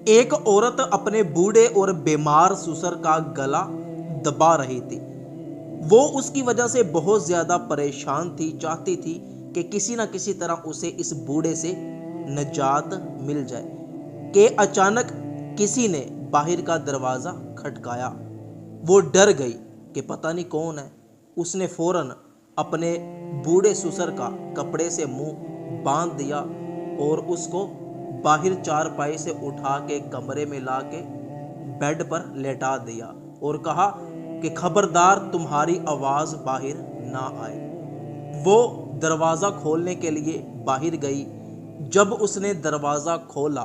एक औरत अपने बूढ़े और बीमार ससुर का गला दबा रही थी। वो उसकी वजह से बहुत ज्यादा परेशान थी, चाहती थी कि किसी ना किसी तरह उसे इस बूढ़े से निजात मिल जाए कि अचानक किसी ने बाहर का दरवाजा खटकाया। वो डर गई कि पता नहीं कौन है। उसने फौरन अपने बूढ़े ससुर का कपड़े से मुंह बांध दिया और उसको बाहर चारपाई से उठा के कमरे में लाके बेड पर लेटा दिया और कहा कि खबरदार तुम्हारी आवाज बाहर ना आए। वो दरवाजा खोलने के लिए बाहर गई। जब उसने दरवाजा खोला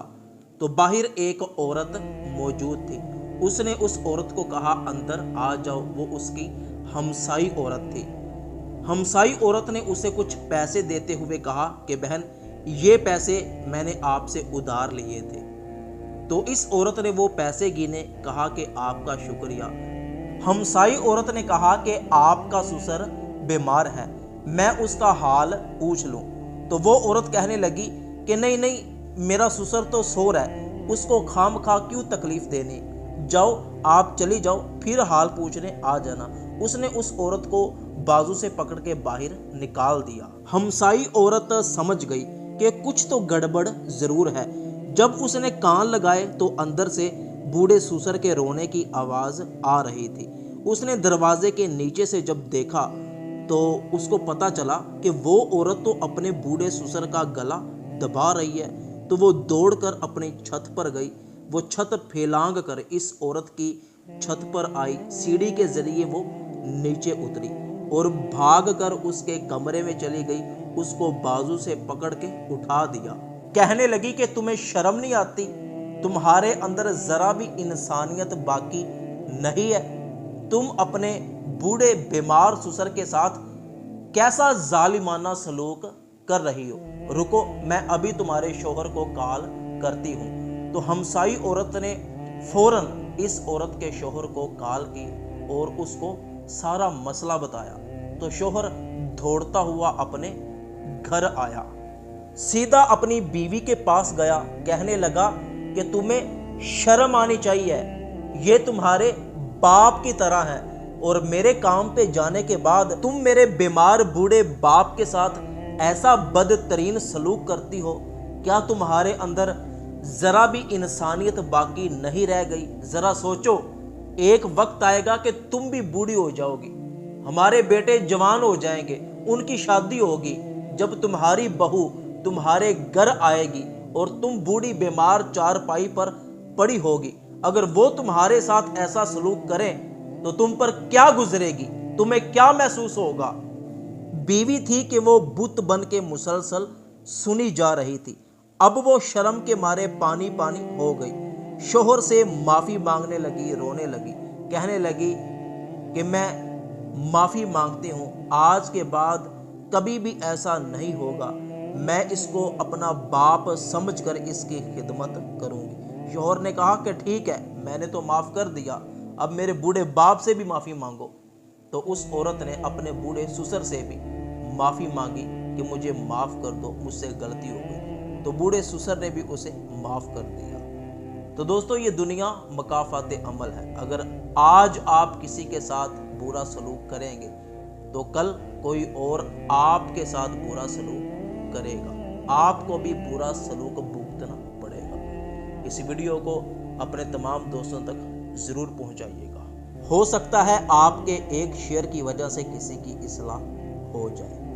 तो बाहर एक औरत मौजूद थी। उसने उस औरत को कहा अंदर आ जाओ। वो उसकी हमसाई औरत थी। हमसाई औरत ने उसे कुछ पैसे देते हुए कहा कि बहन ये पैसे मैंने आपसे उधार लिए थे। तो इस औरत ने वो पैसे गिने, कहा कि आपका शुक्रिया। हमसाई औरत ने कहा कि आपका ससुर बीमार है, मैं उसका हाल पूछ लूं। तो वो औरत कहने लगी कि नहीं नहीं, मेरा ससुर तो सो रहा है, उसको खाम खा क्यों तकलीफ देनी, जाओ आप चली जाओ, फिर हाल पूछने आ जाना। उसने उस औरत को बाजू से पकड़ के बाहर निकाल दिया। हमसाई औरत समझ गई कि कुछ तो गड़बड़ जरूर है। जब उसने कान लगाए तो अंदर से बूढ़े ससुर के रोने की आवाज आ रही थी। उसने दरवाजे के नीचे से जब देखा तो उसको पता चला कि वो औरत तो अपने बूढ़े ससुर का गला दबा रही है। तो वो दौड़कर अपनी छत पर गई। वो छत फैलांग कर इस औरत की छत पर आई। सीढ़ी के जरिए वो नीचे उतरी और भाग कर उसके कमरे में चली गई। उसको बाजू से पकड़ के उठा दिया। कहने लगी कि तुम्हें शर्म नहीं आती, तुम्हारे अंदर जरा भी इंसानियत बाकी नहीं है। तुम अपने बूढ़े बीमार ससुर के साथ कैसा जालिमाना सलूक कर रही हो। रुको, मैं अभी तुम्हारे शोहर को कॉल करती हूँ। तो हमसाई औरत ने फौरन इस औरत के शोहर को कॉल की और उसको सारा मसला बताया। तो शोहर दौड़ता हुआ अपने घर आया, सीधा अपनी बीवी के पास गया। कहने लगा कि तुम्हें शर्म आनी चाहिए, ये तुम्हारे बाप की तरह है और मेरे काम पे जाने के बाद तुम मेरे बीमार बूढ़े बाप के साथ ऐसा बदतरीन सलूक करती हो। क्या तुम्हारे अंदर जरा भी इंसानियत बाकी नहीं रह गई? जरा सोचो, एक वक्त आएगा कि तुम भी बूढ़ी हो जाओगी, हमारे बेटे जवान हो जाएंगे, उनकी शादी होगी। जब तुम्हारी बहू तुम्हारे घर आएगी और तुम बूढ़ी बीमार चारपाई पर पड़ी होगी, अगर वो तुम्हारे साथ ऐसा सलूक करें तो तुम पर क्या गुजरेगी, तुम्हें क्या महसूस होगा? बीवी थी कि वो बुत बन के मुसलसल सुनी जा रही थी। अब वो शर्म के मारे पानी पानी हो गई। शोहर से माफी मांगने लगी, रोने लगी, कहने लगी कि मैं माफी मांगती हूँ, आज के बाद कभी भी ऐसा नहीं होगा। मैं इसको अपना बाप समझकर इसकी खिदमत करूंगी। शोहर ने कहा कि ठीक है, मैंने तो माफ कर दिया, अब मेरे बूढ़े बाप से भी माफी मांगो। तो उस औरत ने अपने बूढ़े ससुर से भी माफी मांगी कि मुझे माफ कर दो, मुझसे गलती हो गई। तो बूढ़े ससुर ने भी उसे माफ कर दिया। तो दोस्तों, ये दुनिया मकाफाते अमल है। अगर आज आप किसी के साथ बुरा सलूक करेंगे तो कल कोई और आपके साथ बुरा सलूक करेगा, आपको भी बुरा सलूक भुगतना पड़ेगा। इस वीडियो को अपने तमाम दोस्तों तक जरूर पहुंचाइएगा। हो सकता है आपके एक शेयर की वजह से किसी की इस्लाह हो जाए।